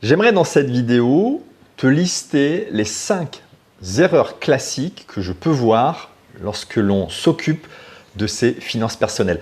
J'aimerais dans cette vidéo te lister les 5 erreurs classiques que je peux voir lorsque l'on s'occupe de ses finances personnelles.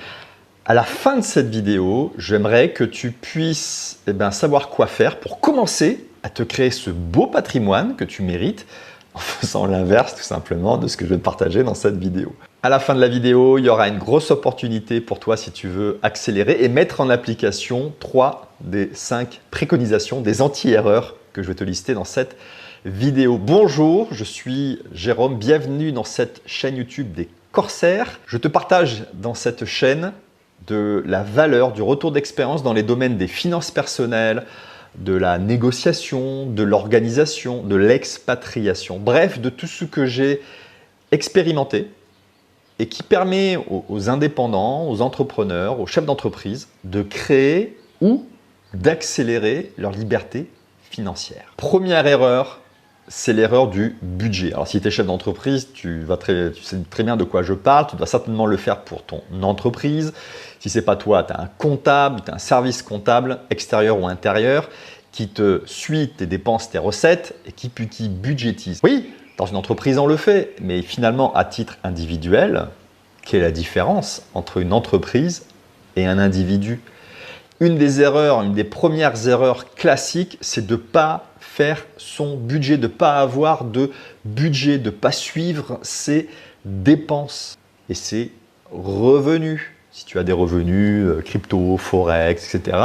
À la fin de cette vidéo, j'aimerais que tu puisses savoir quoi faire pour commencer à te créer ce beau patrimoine que tu mérites en faisant l'inverse tout simplement de ce que je vais te partager dans cette vidéo. À la fin de la vidéo, il y aura une grosse opportunité pour toi si tu veux accélérer et mettre en application 3 des 5 préconisations, des anti-erreurs que je vais te lister dans cette vidéo. Bonjour, je suis Jérôme, bienvenue dans cette chaîne YouTube des Corsaires. Je te partage dans cette chaîne de la valeur, du retour d'expérience dans les domaines des finances personnelles, de la négociation, de l'organisation, de l'expatriation. Bref, de tout ce que j'ai expérimenté et qui permet aux indépendants, aux entrepreneurs, aux chefs d'entreprise de créer ou d'accélérer leur liberté financière. Première erreur, c'est l'erreur du budget. Alors si tu es chef d'entreprise, tu sais très bien de quoi je parle, tu dois certainement le faire pour ton entreprise. Si ce n'est pas toi, tu as un comptable, tu as un service comptable, extérieur ou intérieur, qui te suit tes dépenses, tes recettes et qui budgétise. Oui, dans une entreprise, on le fait, mais finalement, à titre individuel, quelle est la différence entre une entreprise et un individu? Une des erreurs, une des premières erreurs classiques, c'est de ne pas faire son budget, de ne pas avoir de budget, de ne pas suivre ses dépenses et ses revenus. Si tu as des revenus crypto, forex, etc.,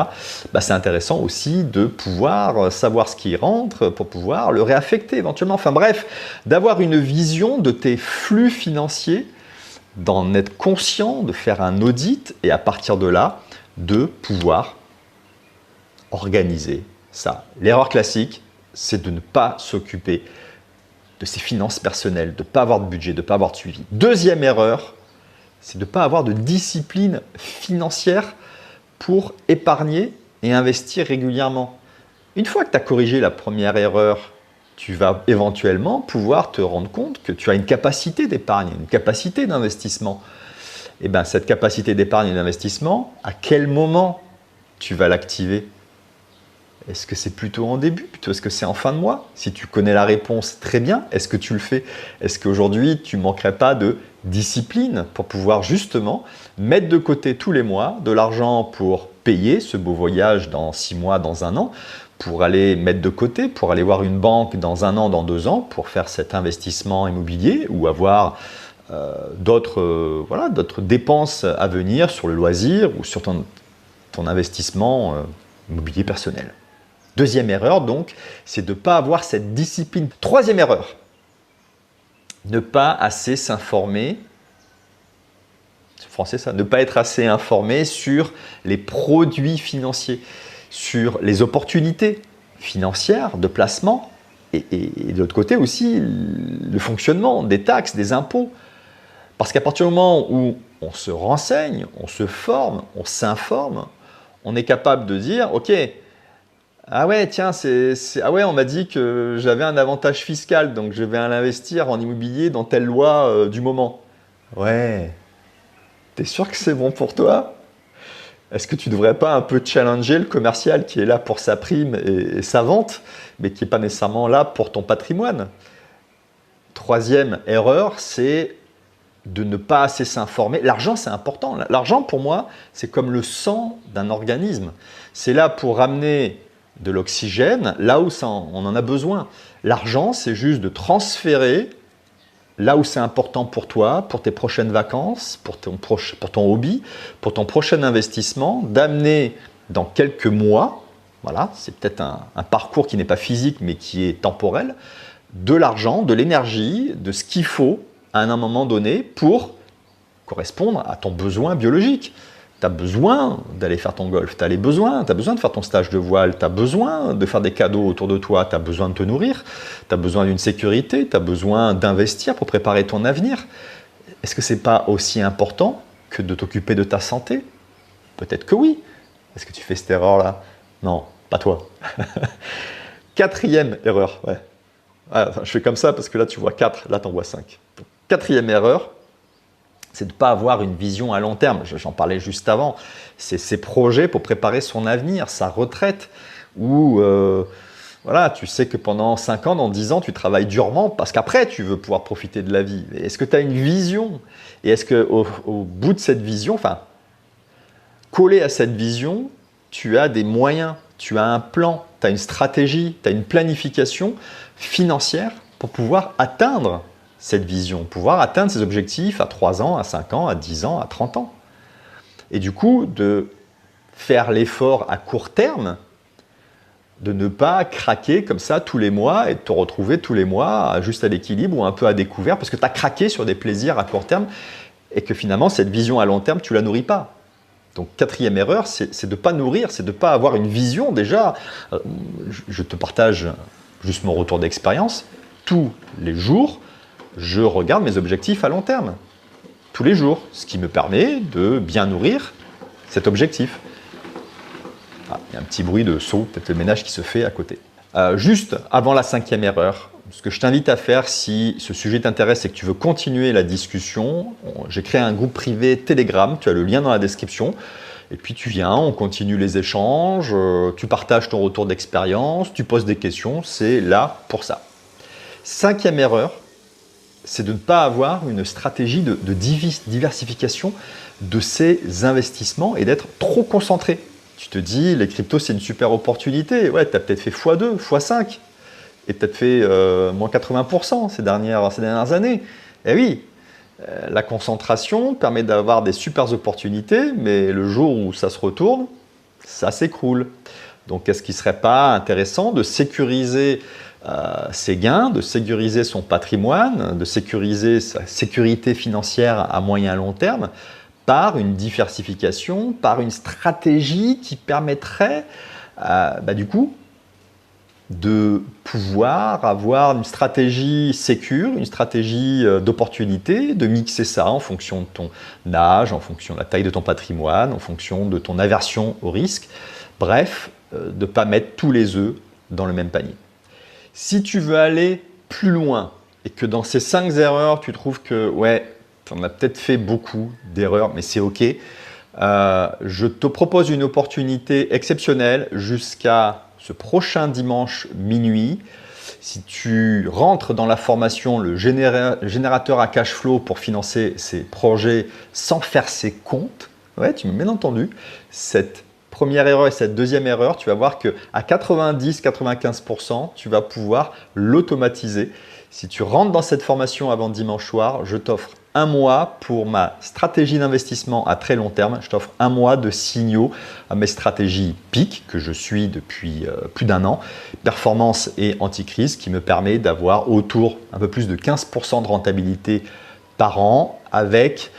c'est intéressant aussi de pouvoir savoir ce qui rentre pour pouvoir le réaffecter éventuellement. Enfin bref, d'avoir une vision de tes flux financiers, d'en être conscient, de faire un audit et à partir de là, de pouvoir organiser ça. L'erreur classique, c'est de ne pas s'occuper de ses finances personnelles, de ne pas avoir de budget, de ne pas avoir de suivi. Deuxième erreur, c'est de ne pas avoir de discipline financière pour épargner et investir régulièrement. Une fois que tu as corrigé la première erreur, tu vas éventuellement pouvoir te rendre compte que tu as une capacité d'épargne, une capacité d'investissement. Et cette capacité d'épargne et d'investissement, à quel moment tu vas l'activer? Est-ce que c'est plutôt en début? Plutôt est-ce que c'est en fin de mois? Si tu connais la réponse, très bien. Est-ce que tu le fais? Est-ce qu'aujourd'hui, tu ne manquerais pas de discipline pour pouvoir justement mettre de côté tous les mois de l'argent pour payer ce beau voyage dans 6 mois, dans 1 an, pour aller mettre de côté, pour aller voir une banque dans 1 an, dans 2 ans, pour faire cet investissement immobilier ou avoir d'autres dépenses à venir sur le loisir ou sur ton investissement immobilier personnel. Deuxième erreur, donc, c'est de ne pas avoir cette discipline. Troisième erreur, ne pas assez s'informer, c'est français ça, ne pas être assez informé sur les produits financiers, sur les opportunités financières de placement et de l'autre côté aussi le fonctionnement des taxes, des impôts. Parce qu'à partir du moment où on se renseigne, on se forme, on s'informe, on est capable de dire, ok, ah ouais, tiens, ah ouais, on m'a dit que j'avais un avantage fiscal, donc je vais l'investir en immobilier dans telle loi du moment. Ouais, t'es sûr que c'est bon pour toi? Est-ce que tu ne devrais pas un peu challenger le commercial qui est là pour sa prime et sa vente, mais qui n'est pas nécessairement là pour ton patrimoine? Troisième erreur, c'est de ne pas assez s'informer. L'argent, c'est important. L'argent, pour moi, c'est comme le sang d'un organisme. C'est là pour ramener de l'oxygène là où on en a besoin. L'argent, c'est juste de transférer là où c'est important pour toi, pour tes prochaines vacances, pour ton hobby, pour ton prochain investissement, d'amener dans quelques mois, voilà, c'est peut-être un parcours qui n'est pas physique mais qui est temporel, de l'argent, de l'énergie, de ce qu'il faut à un moment donné pour correspondre à ton besoin biologique. Tu as besoin d'aller faire ton golf, tu as besoin de faire ton stage de voile, tu as besoin de faire des cadeaux autour de toi, tu as besoin de te nourrir, tu as besoin d'une sécurité, tu as besoin d'investir pour préparer ton avenir. Est-ce que ce n'est pas aussi important que de t'occuper de ta santé? Peut-être que oui. Est-ce que tu fais cette erreur-là? Non, pas toi. Quatrième erreur, ouais. Je fais comme ça parce que là tu vois 4, là tu en vois 5. Quatrième erreur, c'est de ne pas avoir une vision à long terme. J'en parlais juste avant. C'est ses projets pour préparer son avenir, sa retraite ou Voilà, tu sais que pendant 5 ans, dans 10 ans, tu travailles durement parce qu'après, tu veux pouvoir profiter de la vie. Est-ce que tu as une vision? Et est-ce qu'au bout de cette vision, enfin, collé à cette vision, tu as des moyens, tu as un plan, tu as une stratégie, tu as une planification financière pour pouvoir atteindre cette vision, pouvoir atteindre ces objectifs à 3 ans, à 5 ans, à 10 ans, à 30 ans. Et du coup, de faire l'effort à court terme, de ne pas craquer comme ça tous les mois et de te retrouver tous les mois juste à l'équilibre ou un peu à découvert parce que tu as craqué sur des plaisirs à court terme et que finalement, cette vision à long terme, tu ne la nourris pas. Donc, quatrième erreur, c'est de ne pas nourrir, c'est de ne pas avoir une vision déjà. Je te partage juste mon retour d'expérience. Tous les jours, je regarde mes objectifs à long terme. Tous les jours, ce qui me permet de bien nourrir cet objectif. Ah, il y a un petit bruit de seau, peut-être le ménage qui se fait à côté. Juste avant la cinquième erreur, ce que je t'invite à faire si ce sujet t'intéresse et que tu veux continuer la discussion, j'ai créé un groupe privé Telegram, tu as le lien dans la description. Et puis tu viens, on continue les échanges, tu partages ton retour d'expérience, tu poses des questions, c'est là pour ça. Cinquième erreur, c'est de ne pas avoir une stratégie de diversification de ces investissements et d'être trop concentré. Tu te dis, les cryptos, c'est une super opportunité. Ouais, tu as peut-être fait x2, x5 et peut-être fait moins 80% ces dernières années. Eh oui, la concentration permet d'avoir des super opportunités, mais le jour où ça se retourne, ça s'écroule. Donc, est-ce qu'il ne serait pas intéressant de sécuriser ses gains, de sécuriser son patrimoine, de sécuriser sa sécurité financière à moyen et long terme par une diversification, par une stratégie qui permettrait du coup de pouvoir avoir une stratégie sécure, une stratégie d'opportunité, de mixer ça en fonction de ton âge, en fonction de la taille de ton patrimoine, en fonction de ton aversion au risque. Bref, de ne pas mettre tous les œufs dans le même panier. Si tu veux aller plus loin et que dans ces 5 erreurs, tu trouves que ouais, tu en as peut-être fait beaucoup d'erreurs, mais c'est OK. Je te propose une opportunité exceptionnelle jusqu'à ce prochain dimanche minuit. Si tu rentres dans la formation, le générateur à cash flow pour financer ses projets sans faire ses comptes, ouais, tu m'as bien entendu, cette première erreur et cette deuxième erreur, tu vas voir qu'à 90-95%, tu vas pouvoir l'automatiser. Si tu rentres dans cette formation avant dimanche soir, je t'offre un mois pour ma stratégie d'investissement à très long terme. Je t'offre un mois de signaux à mes stratégies PIC que je suis depuis plus d'1 an, performance et anti-crise, qui me permet d'avoir autour un peu plus de 15% de rentabilité par an avec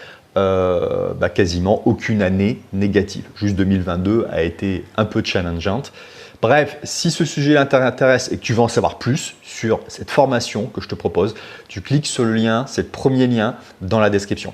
quasiment aucune année négative. Juste 2022 a été un peu challengeante. Bref, si ce sujet t'intéresse et que tu veux en savoir plus sur cette formation que je te propose, tu cliques sur le lien, c'est le premier lien dans la description.